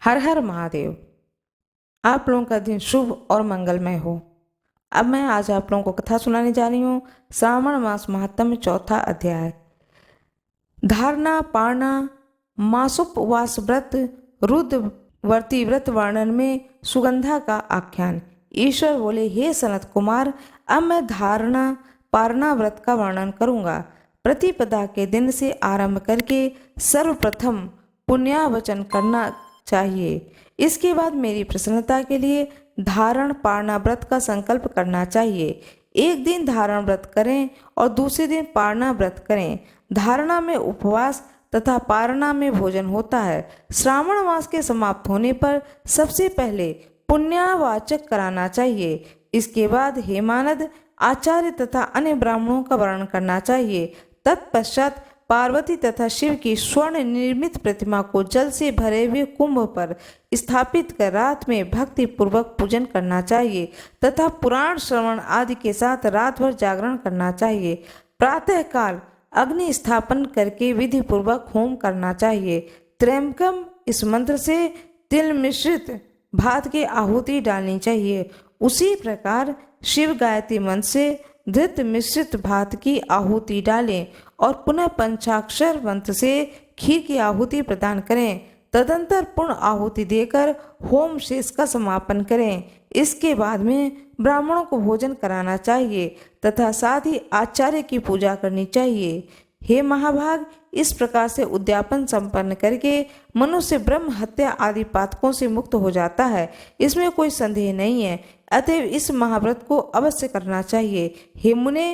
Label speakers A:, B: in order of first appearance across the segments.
A: हर हर महादेव। आप लोगों का दिन शुभ और मंगलमय हो। अब मैं आज आप लोगों को कथा सुनाने जा रही हूँ। श्रावण मास महात्म्य चौथा अध्याय। धारणा पारणा मासोपवास व्रत रुद्रवर्ती व्रत वर्णन में सुगंधा का आख्यान। ईश्वर बोले, हे सनत कुमार, अब मैं धारणा पारणा व्रत का वर्णन करूंगा। प्रतिपदा के दिन से आरंभ करके सर्वप्रथम पुण्यावचन करना चाहिए। इसके बाद मेरी प्रसन्नता के लिए धारण पारणा व्रत का संकल्प करना चाहिए। एक दिन धारण व्रत करें और दूसरे दिन पारणा व्रत करें। धारणा में उपवास तथा पारणा में भोजन होता है। श्रावण मास के समाप्त होने पर सबसे पहले पुण्यावाचक कराना चाहिए। इसके बाद हेमानद आचार्य तथा अन्य ब्राह्मणों का वर्णन करना चाहिए। तत्पश्चात पार्वती तथा शिव की स्वर्ण निर्मित प्रतिमा को जल से भरे हुए कुंभ पर स्थापित कर रात में भक्ति पूर्वक पूजन करना चाहिए तथा पुराण श्रवण आदि के साथ रात भर जागरण करना चाहिए। प्रातः काल अग्नि स्थापन करके विधि पूर्वक होम करना चाहिए। त्र्यंबकम इस मंत्र से तिल मिश्रित भात की आहुति डालनी चाहिए। उसी प्रकार शिव गायत्री मंत्र से धृत मिश्रित भात की आहुति डालें और पुनः पंचाक्षर मंत्र से खीर की आहुति प्रदान करें। तदंतर पूर्ण आहुति देकर होम शेष का समापन करें। इसके बाद में ब्राह्मणों को भोजन कराना चाहिए तथा साथ ही आचार्य की पूजा करनी चाहिए। हे महाभाग, इस प्रकार से उद्यापन संपन्न करके मनुष्य ब्रह्म हत्या आदि पातकों से मुक्त हो जाता है, इसमें कोई संदेह नहीं है। अतएव इस महाव्रत को अवश्य करना चाहिए। हे मुने,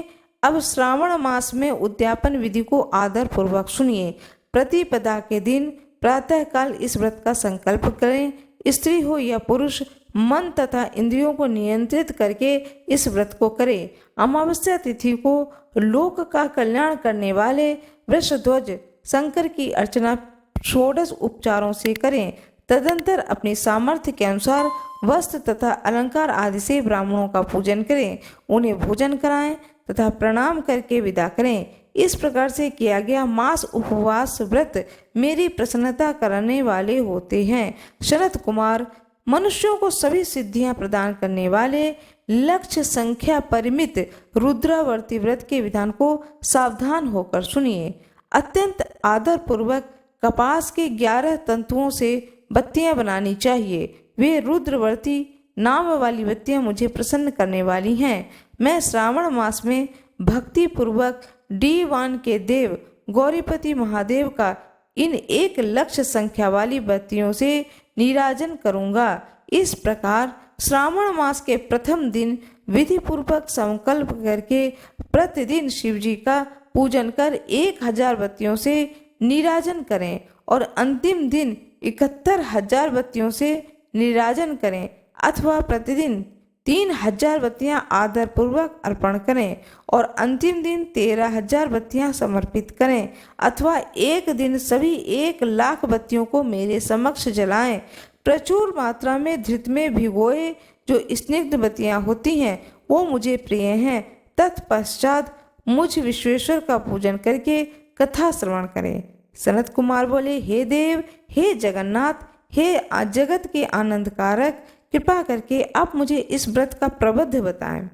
A: अब श्रावण मास में उद्यापन विधि को आदर पूर्वक सुनिए। प्रतिपदा के दिन प्रातः काल इस व्रत का संकल्प करें। स्त्री हो या पुरुष मन तथा इंद्रियों को नियंत्रित करके इस व्रत को करें। अमावस्या तिथि को लोक का कल्याण करने वाले वृषध्वज शंकर की अर्चना षोडश उपचारों से करें। तदंतर अपनी सामर्थ्य के अनुसार वस्त्र तथा अलंकार आदि से ब्राह्मणों का पूजन करें, उन्हें भोजन कराएं तथा प्रणाम करके विदा करें। इस प्रकार से किया गया मास उपवास व्रत मेरी प्रसन्नता करने वाले होते हैं। शरद कुमार, मनुष्यों को सभी सिद्धियां प्रदान करने वाले लक्ष्य संख्या परिमित रुद्रावर्ती व्रत के विधान को सावधान होकर सुनिए। अत्यंत आदर पूर्वक कपास के 11 तंतुओं से बत्तियां बनानी चाहिए। वे रुद्रवर्ती नाम वाली बत्तियां मुझे प्रसन्न करने वाली हैं। मैं श्रावण मास में भक्ति पूर्वक D1 के देव गौरीपति महादेव का इन 1 लक्ष संख्या वाली बत्तियों से नीराजन करूंगा। इस प्रकार श्रावण मास के प्रथम दिन विधि पूर्वक संकल्प करके प्रतिदिन शिवजी का पूजन कर 1000 बत्तियों से नीराजन करें और अंतिम दिन 71,000 बत्तियों से नीराजन करें, अथवा प्रतिदिन 3000 बत्तियां आदर पूर्वक अर्पण करें और अंतिम दिन 13,000 बत्तियां समर्पित करें, अथवा एक दिन सभी 1,00,000 बत्तियों को मेरे समक्ष जलाएं। प्रचुर मात्रा में धृत में भिगोए जो स्निग्ध बत्तियां होती हैं वो मुझे प्रिय हैं। तत्पश्चात मुझ विश्वेश्वर का पूजन करके कथा श्रवण करें। सनत कुमार बोले, हे देव, हे जगन्नाथ, हे जगत के आनंद कारक, कृपा करके आप मुझे इस व्रत का प्रबंध बताएं।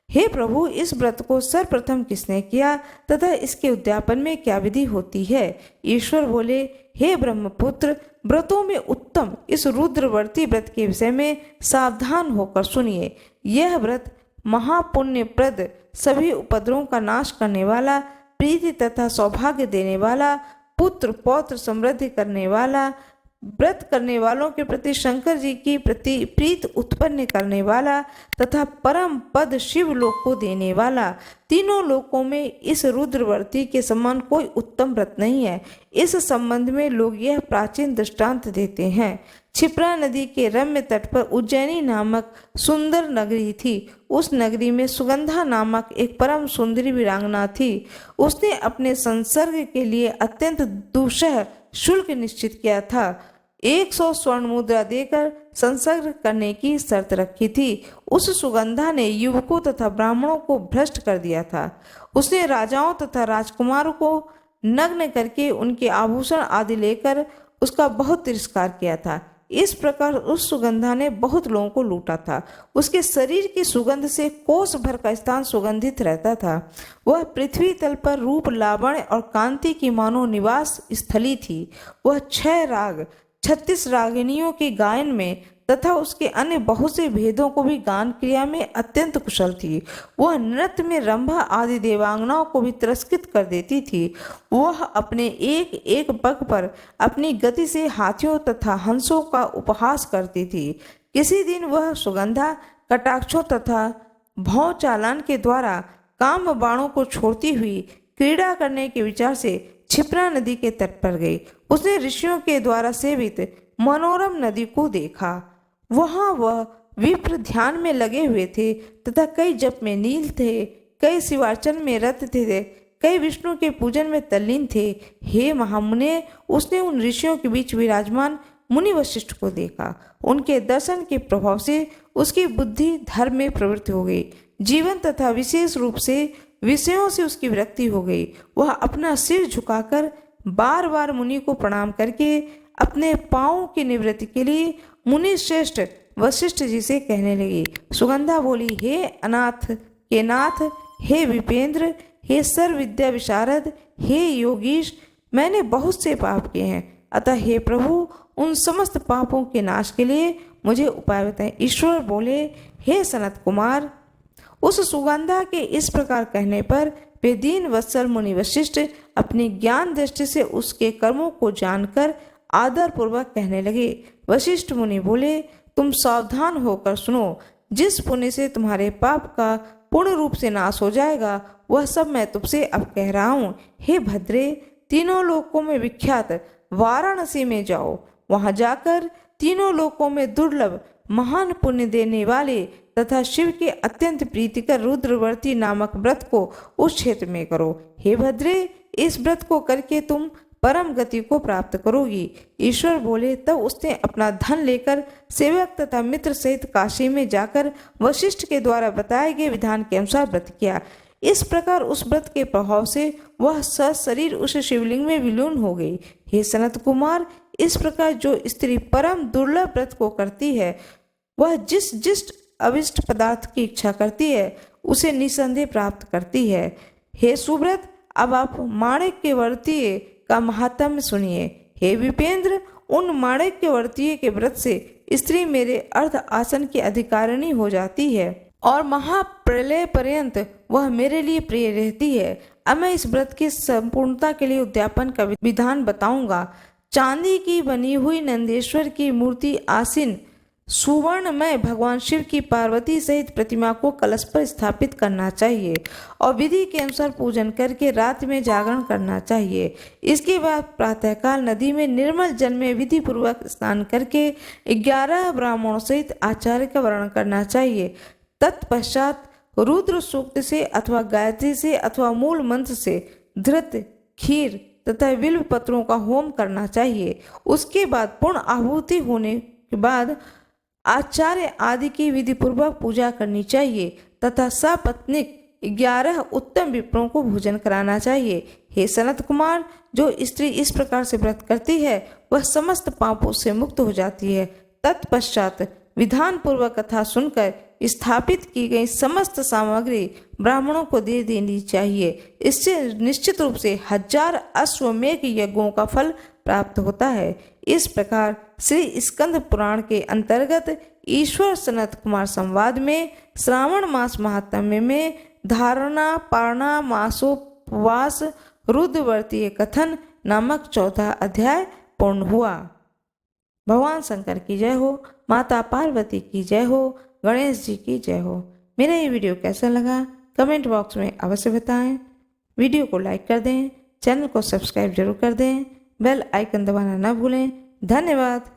A: हे प्रभु, इस व्रत को सर्वप्रथम किसने किया तथा इसके उद्यापन में क्या विधि होती है? ईश्वर बोले, हे ब्रह्मपुत्र, व्रतों में उत्तम इस रुद्रवर्ती व्रत के विषय में सावधान होकर सुनिए। यह व्रत महापुण्यप्रद, सभी उपद्रवों का नाश करने वाला, प्रीति तथा सौभाग्य देने वाला, पुत्र पौत्र समृद्धि करने वाला, व्रत करने वालों के प्रति शंकर जी की प्रति प्रीत उत्पन्न करने वाला तथा परम पद शिव लोक को देने वाला। तीनों लोकों में इस रुद्रवर्ती के समान कोई उत्तम व्रत नहीं है। इस संबंध में लोग यह प्राचीन दृष्टांत देते हैं। क्षिप्रा नदी के रम्य तट पर उज्जैनी नामक सुंदर नगरी थी। उस नगरी में सुगंधा नामक एक परम सुंदरी वीरांगना थी। उसने अपने संसर्ग के लिए अत्यंत दुस्सह शुल्क निश्चित किया था। 100 स्वर्ण मुद्रा देकर संसर्ग करने की शर्त रखी थी। उस सुगंधा ने युवकों तथा ब्राह्मणों को भ्रष्ट कर दिया था। उसने राजाओं तथा राजकुमारों को नग्न करके उनके आभूषण आदि लेकर उसका बहुत तिरस्कार किया था। इस प्रकार उस सुगंधा ने बहुत लोगों को लूटा था। उसके शरीर की सुगंध से कोस भर का स्थान सुगंधित रहता था। वह पृथ्वी तल पर रूप, लावण्य और कांति की मानो निवास स्थली थी। वह 6 राग 36 रागिनियों के गायन में तथा उसके अन्य बहुत से भेदों को भी गान क्रिया में अत्यंत कुशल थी। वह नृत्य में रंभा आदि देवांगनाओं को भी तिरस्कृत कर देती थी। वह अपने एक एक पग पर अपनी गति से हाथियों तथा हंसों का उपहास करती थी। किसी दिन वह सुगंधा कटाक्षों तथा भौं चालान के द्वारा काम बाणों को छोड़ती हुई क्रीड़ा करने के विचार से क्षिप्रा नदी के तट पर गई। उसने ऋषियों के द्वारा सेवित मनोरम नदी को देखा। वहां वह विप्र ध्यान में लगे हुए थे तथा कई जप में नील थे, कई शिवार्चन में रत थे, कई विष्णु के पूजन में तल्लीन थे। हे महामुने, उसने उन ऋषियों के बीच विराजमान मुनि वशिष्ठ को देखा। उनके दर्शन के प्रभाव से उसकी बुद्धि धर्म में प्रवृत्त हो गई। जीवन तथा विशेष रूप से विषयों से उसकी विरक्ति हो गई। वह अपना सिर झुकाकर बार बार मुनि को प्रणाम करके अपने पांवों की निवृत्ति के लिए मुनि श्रेष्ठ वशिष्ठ जी से कहने लगी। सुगंधा बोली, हे अनाथ के नाथ, हे विपेंद्र, हे सर्व विद्या विशारद, हे योगीश, मैंने बहुत से पाप किए हैं। अतः हे प्रभु, उन समस्त पापों के नाश के लिए मुझे उपाय बताएं। ईश्वर बोले, हे सनत कुमार। उस सुगंधा के इस प्रकार कहने पर वे दीन वत्सल मुनि वशिष्ठ अपनी ज्ञान दृष्टि से उसके कर्मों को जानकर आदर पूर्वक कहने लगे। वशिष्ठ मुनि बोले, तुम सावधान होकर सुनो। जिस पुण्य से तुम्हारे पाप का पूर्ण रूप से नाश हो जाएगा, वह सब मैं तुमसे अब कह रहा हूँ। हे भद्रे, तीनों लोकों में विख्यात वाराणसी में जाओ। वहां जाकर तीनों लोकों में दुर्लभ महान पुण्य देने वाले तथा शिव के अत्यंत प्रीतिकर रुद्रवर्ती नामक व्रत को उस क्षेत्र में करो। हे भद्रे, इस व्रत को करके तुम परम गति को प्राप्त करोगी। ईश्वर बोले, तब उसने अपना धन लेकर सेवक तथा मित्र सहित काशी में जाकर वशिष्ठ के द्वारा बताए गए विधान के अनुसार व्रत किया। इस प्रकार उस व्रत के प्रभाव से वह सशरीर उस शिवलिंग में विलीन हो गई। हे सनत कुमार, इस प्रकार जो स्त्री परम दुर्लभ व्रत को करती है, वह जिस जिस अविष्ट पदार्थ की इच्छा करती है, उसे निसंदेह प्राप्त करती है। हे सुव्रत, अब आप माणिक्यवर्तीय का महात्म्य सुनिए। हे विपेंद्र, उन माणिक्यवर्तीय के व्रत से स्त्री मेरे अर्ध आसन की अधिकारिणी हो जाती है और महाप्रलय पर्यंत वह मेरे लिए प्रिय रहती है। अब मैं इस व्रत की संपूर्णता के लिए उद्यापन का विधान बताऊंगा। चांदी की बनी हुई नंदेश्वर की मूर्ति आसीन सुवर्ण में भगवान शिव की पार्वती सहित प्रतिमा को कलश पर स्थापित करना चाहिए और विधि के अनुसार पूजन करके रात में जागरण करना चाहिए। इसके बाद प्रातःकाल नदी में निर्मल जल में विधि पूर्वक स्नान करके 11 ब्राह्मणों सहित आचार्य का वर्णन करना चाहिए। तत्पश्चात रुद्र सूक्त से अथवा गायत्री से अथवा मूल मंत्र से धृत, खीर तथा बिल्व पत्रों का होम करना चाहिए। उसके बाद पूर्ण आहुति होने के बाद आचार्य आदि की विधि पूर्वक पूजा करनी चाहिए तथा सपत्नीक 11 उत्तम विप्रों को भोजन कराना चाहिए। हे सनत कुमार, जो स्त्री इस प्रकार से व्रत करती है, वह समस्त पापों से मुक्त हो जाती है। तत्पश्चात विधान पूर्वक कथा सुनकर स्थापित की गई समस्त सामग्री ब्राह्मणों को दे देनी चाहिए। इससे निश्चित रूप से 1000 अश्वमेघ यज्ञों का फल प्राप्त होता है। इस प्रकार श्री स्कंद पुराण के अंतर्गत ईश्वर सनत कुमार संवाद में श्रावण मास महात्म्य में धारणा, पारणा, मासोपवास, रुद्रवर्तीय कथन नामक 4था अध्याय पूर्ण हुआ। भगवान शंकर की जय हो, माता पार्वती की जय हो, गणेश जी की जय हो। मेरा ये वीडियो कैसा लगा कमेंट बॉक्स में अवश्य बताएं। वीडियो को लाइक कर दें, चैनल को सब्सक्राइब जरूर कर दें, बेल आइकन दबाना न भूलें। धन्यवाद।